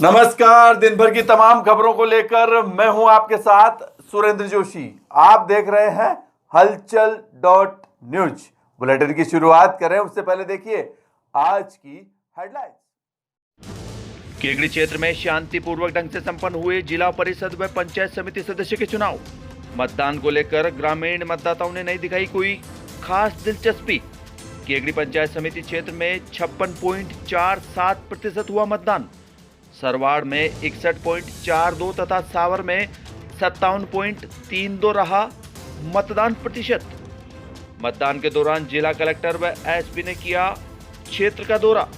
नमस्कार। दिन भर की तमाम खबरों को लेकर मैं हूं आपके साथ सुरेंद्र जोशी। आप देख रहे हैं हलचल .न्यूज। बुलेटिन की शुरुआत करें उससे पहले देखिए आज की हेडलाइंस। केकड़ी क्षेत्र में शांतिपूर्वक ढंग से संपन्न हुए जिला परिषद व पंचायत समिति सदस्य के चुनाव। मतदान को लेकर ग्रामीण मतदाताओं ने नहीं दिखाई कोई खास दिलचस्पी। केकड़ी पंचायत समिति क्षेत्र में 56.47% हुआ मतदान। सरवाड़ में 61.42 तथा सावर में 57.32 रहा मतदान प्रतिशत। मतदान के दौरान जिला कलेक्टर व एसपी ने किया क्षेत्र का दौरा।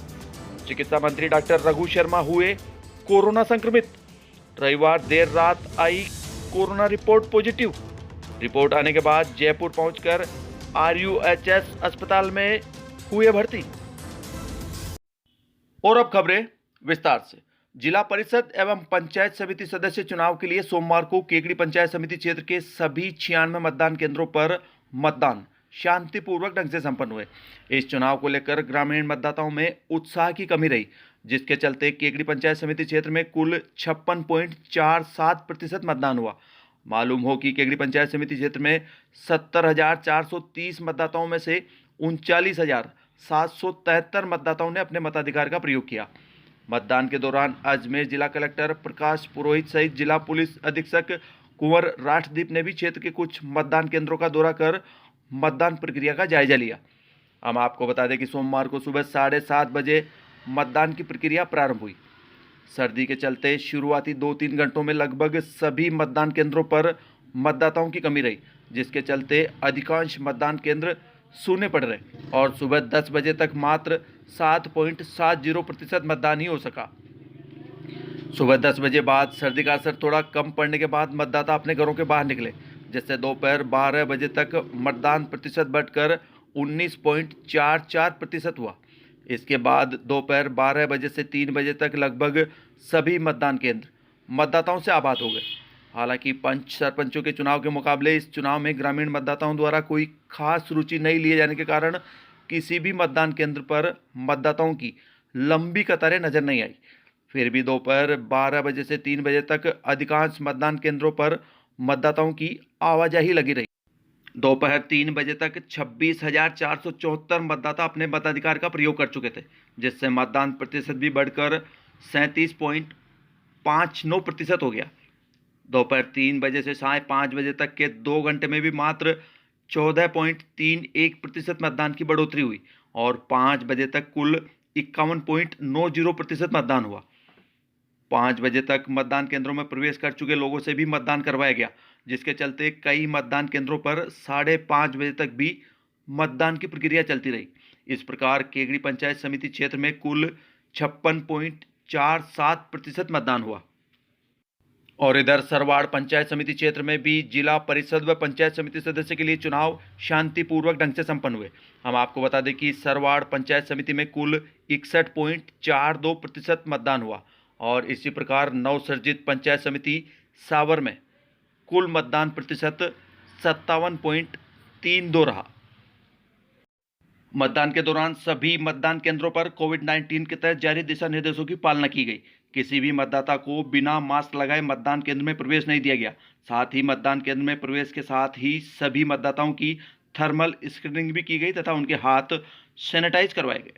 चिकित्सा मंत्री डॉक्टर रघु शर्मा हुए कोरोना संक्रमित। रविवार देर रात आई कोरोना रिपोर्ट पॉजिटिव। रिपोर्ट आने के बाद जयपुर पहुंचकर RUHS अस्पताल में हुए भर्ती। और अब खबरें विस्तार से। जिला परिषद एवं पंचायत समिति सदस्य चुनाव के लिए सोमवार को केकड़ी पंचायत समिति क्षेत्र के सभी 96 मतदान केंद्रों पर मतदान शांतिपूर्वक ढंग से संपन्न हुए। इस चुनाव को लेकर ग्रामीण मतदाताओं में उत्साह की कमी रही, जिसके चलते केकड़ी पंचायत समिति क्षेत्र में कुल 56.47% मतदान हुआ। मालूम हो कि केकड़ी पंचायत समिति क्षेत्र में 70,430 मतदाताओं में से 39,773 मतदाताओं ने अपने मताधिकार का प्रयोग किया। मतदान के दौरान अजमेर जिला कलेक्टर प्रकाश पुरोहित सहित जिला पुलिस अधीक्षक कुंवर राठदीप ने भी क्षेत्र के कुछ मतदान केंद्रों का दौरा कर मतदान प्रक्रिया का जायजा लिया। हम आपको बता दें कि सोमवार को सुबह 7:30 बजे मतदान की प्रक्रिया प्रारंभ हुई। सर्दी के चलते शुरुआती 2-3 घंटों में लगभग सभी मतदान केंद्रों पर मतदाताओं की कमी रही, जिसके चलते अधिकांश मतदान केंद्र सूने पड़ रहे और सुबह 10 बजे तक मात्र 7.70% मतदान ही हो सका। सुबह 10 बजे बाद सर्दी का असर थोड़ा कम पड़ने के बाद मतदाता अपने घरों के बाहर निकले, जिससे दोपहर 12 बजे तक मतदान प्रतिशत बढ़कर 19.44% हुआ। इसके बाद दोपहर 12 बजे से 3 बजे तक लगभग सभी मतदान केंद्र मतदाताओं से आबाद हो गए। हालांकि पंच सरपंचों के चुनाव के मुकाबले इस चुनाव में ग्रामीण मतदाताओं द्वारा कोई खास रुचि नहीं लिए जाने के कारण किसी भी मतदान केंद्र पर मतदाताओं की लंबी कतारें नजर नहीं आई। फिर भी दोपहर 12 बजे से 3 बजे तक अधिकांश मतदान केंद्रों पर मतदाताओं की आवाजाही लगी रही। दोपहर 3 बजे तक 26,474 मतदाता अपने मताधिकार का प्रयोग कर चुके थे, जिससे मतदान प्रतिशत भी बढ़कर 37.59% हो गया। दोपहर 3 बजे से साढ़े 5 बजे तक के 2 घंटे में भी मात्र 14.31% मतदान की बढ़ोतरी हुई और 5 बजे तक कुल 51.90% मतदान हुआ। 5 बजे तक मतदान केंद्रों में प्रवेश कर चुके लोगों से भी मतदान करवाया गया, जिसके चलते कई मतदान केंद्रों पर 5:30 बजे तक भी मतदान की प्रक्रिया चलती रही। इस प्रकार केकड़ी पंचायत समिति क्षेत्र में कुल 56.47% मतदान हुआ। और इधर सरवाड़ पंचायत समिति क्षेत्र में भी जिला परिषद व पंचायत समिति सदस्य के लिए चुनाव शांतिपूर्वक ढंग से संपन्न हुए। हम आपको बता दें कि सरवाड़ पंचायत समिति में कुल 61.42% मतदान हुआ और इसी प्रकार नवसर्जित पंचायत समिति सावर में कुल मतदान प्रतिशत 57.32 रहा। मतदान के दौरान सभी मतदान केंद्रों पर कोविड-19 के तहत जारी दिशा निर्देशों की पालना की गई। किसी भी मतदाता को बिना मास्क लगाए मतदान केंद्र में प्रवेश नहीं दिया गया। साथ ही मतदान केंद्र में प्रवेश के साथ ही सभी मतदाताओं की थर्मल स्क्रीनिंग भी की गई तथा उनके हाथ सैनिटाइज करवाए गए।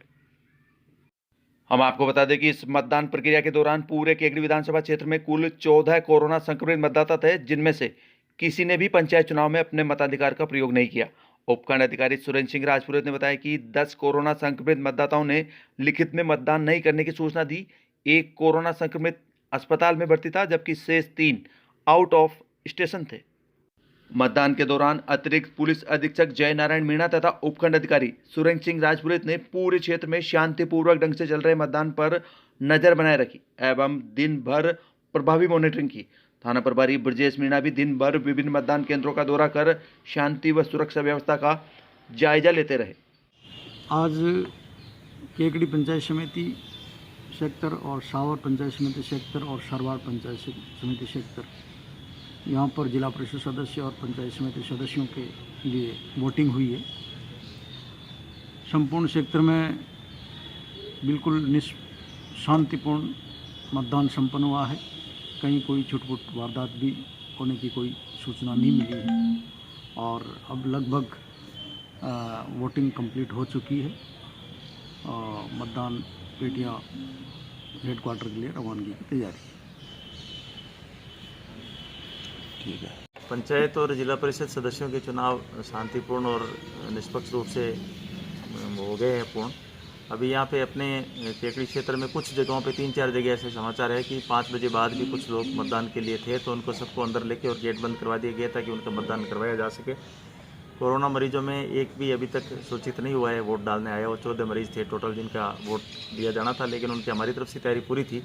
हम आपको बता दें कि इस मतदान प्रक्रिया के दौरान पूरे केकड़ी विधानसभा क्षेत्र में कुल 14 कोरोना संक्रमित मतदाता थे, जिनमें से किसी ने भी पंचायत चुनाव में अपने मताधिकार का प्रयोग नहीं किया। उपखंड अधिकारी सुरेंद्र सिंह राजपुरोहित ने बताया कि 10 कोरोना संक्रमित मतदाताओं ने लिखित में मतदान नहीं करने की सूचना दी। 1 कोरोना संक्रमित अस्पताल में भर्ती था, जबकि शेष 3 आउट ऑफ स्टेशन थे। मतदान के दौरान अतिरिक्त पुलिस अधीक्षक जय नारायण मीणा तथा उपखंड अधिकारी सुरेंद्र सिंह राजपुरोहित ने पूरे क्षेत्र में शांतिपूर्वक ढंग से चल रहे मतदान पर नजर बनाए रखी एवं दिन भर प्रभावी मॉनिटरिंग की। थाना प्रभारी ब्रजेश मीणा भी दिन भर विभिन्न मतदान केंद्रों का दौरा कर शांति व सुरक्षा व्यवस्था का जायजा लेते रहे। आज केकड़ी पंचायत समिति सेक्टर और सावर पंचायत समिति सेक्टर और सरवाड़ पंचायत समिति सेक्टर, यहाँ पर जिला परिषद सदस्य और पंचायत समिति सदस्यों के लिए वोटिंग हुई है। संपूर्ण क्षेत्र में बिल्कुल शांतिपूर्ण मतदान संपन्न हुआ है। कहीं कोई छुटपुट वारदात भी होने की कोई सूचना नहीं मिली है और अब लगभग वोटिंग कंप्लीट हो चुकी है। मतदान पेटियां हेडक्वार्टर के लिए रवानगी की तैयारी है। ठीक है। पंचायत और जिला परिषद सदस्यों के चुनाव शांतिपूर्ण और निष्पक्ष रूप से हो गए हैं पूर्ण। अभी यहाँ पे अपने केकड़ी क्षेत्र में कुछ जगहों पे 3-4 जगह ऐसे समाचार है कि 5 बजे बाद भी कुछ लोग मतदान के लिए थे, तो उनको सबको अंदर लेके और गेट बंद करवा दिया गया ताकि उनका मतदान करवाया जा सके। कोरोना मरीजों में एक भी अभी तक सूचित नहीं हुआ है वोट डालने आया। वो 14 मरीज थे टोटल जिनका वोट दिया जाना था, लेकिन उनकी हमारी तरफ से तैयारी पूरी थी,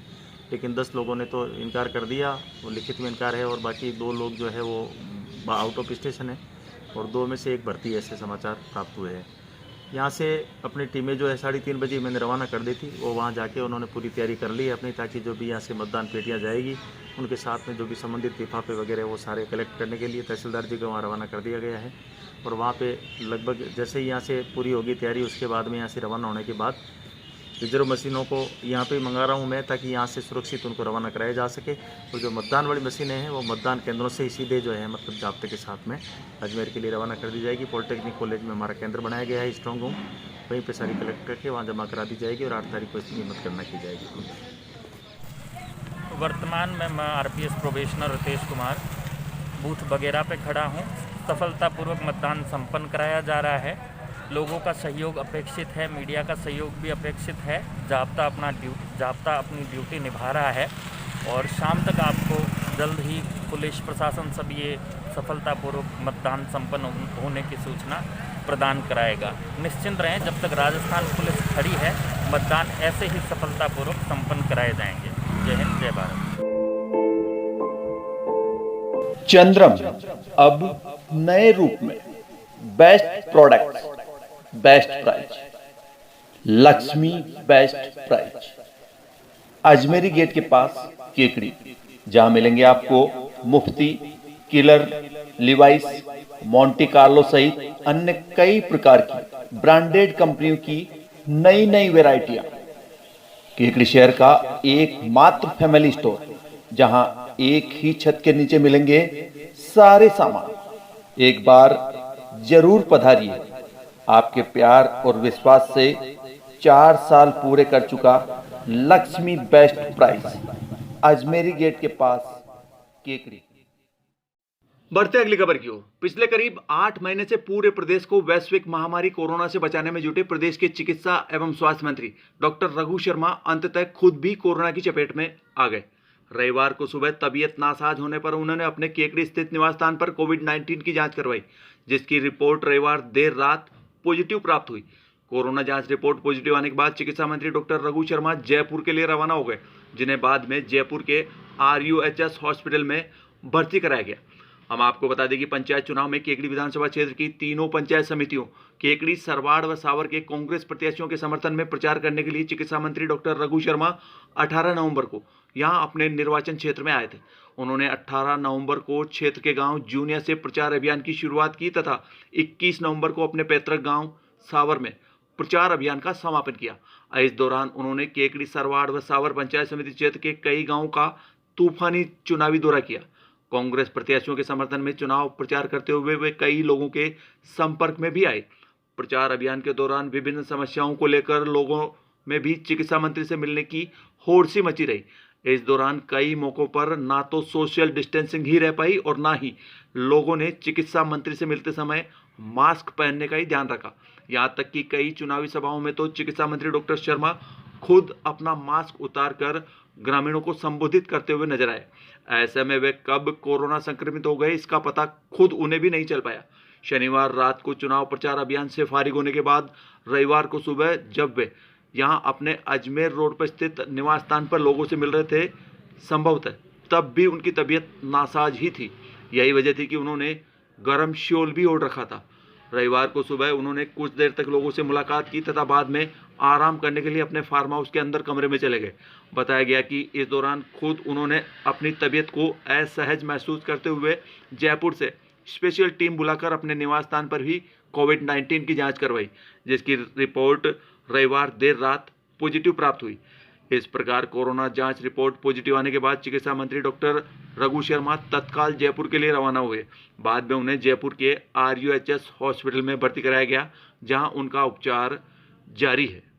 लेकिन 10 लोगों ने तो इनकार कर दिया, वो लिखित में इनकार है, और बाकी 2 लोग जो है वो आउट ऑफ स्टेशन है और 2 में से 1 भर्ती, ऐसे समाचार प्राप्त हुए हैं। यहाँ से अपनी टीमें जो है 3:30 बजे मैंने रवाना कर दी थी, वो वहाँ जाके उन्होंने पूरी तैयारी कर ली है अपनी, ताकि जो भी यहाँ से मतदान पेटियाँ जाएगी उनके साथ में जो भी संबंधित लिफाफे वगैरह वो सारे कलेक्ट करने के लिए तहसीलदार जी को वहाँ रवाना कर दिया गया है। और वहाँ पे लगभग जैसे ही यहाँ से पूरी होगी तैयारी, उसके बाद में यहाँ से रवाना होने के बाद रिजर्व मशीनों को यहाँ पे मंगा रहा हूँ मैं, ताकि यहाँ से सुरक्षित उनको रवाना कराया जा सके। और जो मतदान वाली मशीनें हैं वो मतदान केंद्रों से ही सीधे जो है मतलब जाब्ते के साथ में अजमेर के लिए रवाना कर दी जाएगी। पॉलिटेक्निक कॉलेज में हमारा केंद्र बनाया गया है स्ट्रॉन्ग रूम, वहीं पे सारी कलेक्ट करके वहाँ जमा करा दी जाएगी और 8 तारीख को इसकी मतगणना की जाएगी। वर्तमान में मैं RPS probationer Ritesh Kumar booth वगैरह पे खड़ा हूँ। सफलतापूर्वक मतदान संपन्न कराया जा रहा है। लोगों का सहयोग अपेक्षित है, मीडिया का सहयोग भी अपेक्षित है। जाब्ता अपनी ड्यूटी निभा रहा है और शाम तक आपको जल्द ही पुलिस प्रशासन सब ये सफलतापूर्वक मतदान संपन्न होने की सूचना प्रदान कराएगा। निश्चिंत रहें, जब तक राजस्थान पुलिस खड़ी है मतदान ऐसे ही सफलतापूर्वक संपन्न कराए जाएंगे। जय हिंद, जय भारत। चंद्रम अब नए रूप में best product, best price, Lakshmi best price, Ajmeri gate के पास केकड़ी, जहां मिलेंगे आपको Mufti, Killer, Levi's, Monte Carlo सहित अन्य कई प्रकार की ब्रांडेड कंपनियों की नई नई वैरायटियां। केकड़ी शहर का एकमात्र फैमिली स्टोर, जहां एक ही छत के नीचे मिलेंगे सारे सामान। एक बार जरूर पधारिए। आपके प्यार और विश्वास से 4 साल पूरे कर चुका Lakshmi best price, Ajmeri gate के पास केकड़ी। बढ़ते अगली खबर की ओर। पिछले करीब 8 महीने से पूरे प्रदेश को वैश्विक महामारी कोरोना से बचाने में जुटे प्रदेश के चिकित्सा एवं स्वास्थ्य मंत्री डॉक्टर रघु शर्मा अंततः खुद भी कोरोना की चपेट में आ गए। रविवार को सुबह तबीयत नासाज होने पर उन्होंने अपने केकड़ी स्थित निवास स्थान पर कोविड-19 की जांच करवाई, जिसकी रिपोर्ट रविवार देर रात पॉजिटिव प्राप्त हुई। कोरोना जांच रिपोर्ट पॉजिटिव आने के बाद चिकित्सा मंत्री डॉक्टर रघु शर्मा जयपुर के लिए रवाना हो गए, जिन्हें बाद में जयपुर के RUHS हॉस्पिटल में भर्ती कराया गया। हम आपको बता दें कि पंचायत चुनाव में केकड़ी विधानसभा क्षेत्र की तीनों पंचायत समितियों केकड़ी, सरवाड़ व सावर के कांग्रेस प्रत्याशियों के समर्थन में प्रचार करने के लिए चिकित्सा मंत्री डॉक्टर रघु शर्मा 18 नवंबर को यहां अपने निर्वाचन क्षेत्र में आए थे। उन्होंने 18 नवंबर को क्षेत्र के गांव जूनिया से प्रचार अभियान की शुरुआत की तथा 21 नवंबर को अपने पैतृक गांव सावर में प्रचार अभियान का समापन किया। इस दौरान उन्होंने केकड़ी, सरवाड़ व सावर पंचायत समिति क्षेत्र के कई गाँवों का तूफानी चुनावी दौरा किया। कांग्रेस प्रत्याशियों के समर्थन में चुनाव प्रचार करते हुए वे कई लोगों के संपर्क में भी आए। प्रचार अभियान के दौरान विभिन्न समस्याओं को लेकर लोगों में भी चिकित्सा मंत्री से मिलने की होड़ सी मची रही। इस दौरान कई मौकों पर ना तो सोशल डिस्टेंसिंग ही रह पाई और ना ही लोगों ने चिकित्सा मंत्री से मिलते समय मास्क पहनने का ही ध्यान रखा। यहां तक कि कई चुनावी सभाओं में तो चिकित्सा मंत्री डॉक्टर शर्मा खुद अपना मास्क उतारकर ग्रामीणों को संबोधित करते हुए नजर आए। ऐसे में वे कब कोरोना संक्रमित हो गए इसका पता खुद उन्हें भी नहीं चल पाया। शनिवार रात को चुनाव प्रचार अभियान से फारिग होने के बाद रविवार को सुबह जब वे यहां अपने अजमेर रोड पर स्थित निवास स्थान पर लोगों से मिल रहे थे, संभवतः तब भी उनकी तबीयत नासाज ही थी। यही वजह थी कि उन्होंने गर्म शॉल भी ओढ़ रखा था। रविवार को सुबह उन्होंने कुछ देर तक लोगों से मुलाकात की तथा बाद में आराम करने के लिए अपने फार्म हाउस के अंदर कमरे में चले गए। बताया गया कि इस दौरान खुद उन्होंने अपनी तबीयत को असहज महसूस करते हुए जयपुर से स्पेशल टीम बुलाकर अपने निवास स्थान पर ही कोविड-19 की जांच करवाई, जिसकी रिपोर्ट रविवार देर रात पॉजिटिव प्राप्त हुई। इस प्रकार कोरोना जांच रिपोर्ट पॉजिटिव आने के बाद चिकित्सा मंत्री डॉक्टर रघु शर्मा तत्काल जयपुर के लिए रवाना हुए। बाद में उन्हें जयपुर के RUHS हॉस्पिटल में भर्ती कराया गया, जहां उनका उपचार जारी है।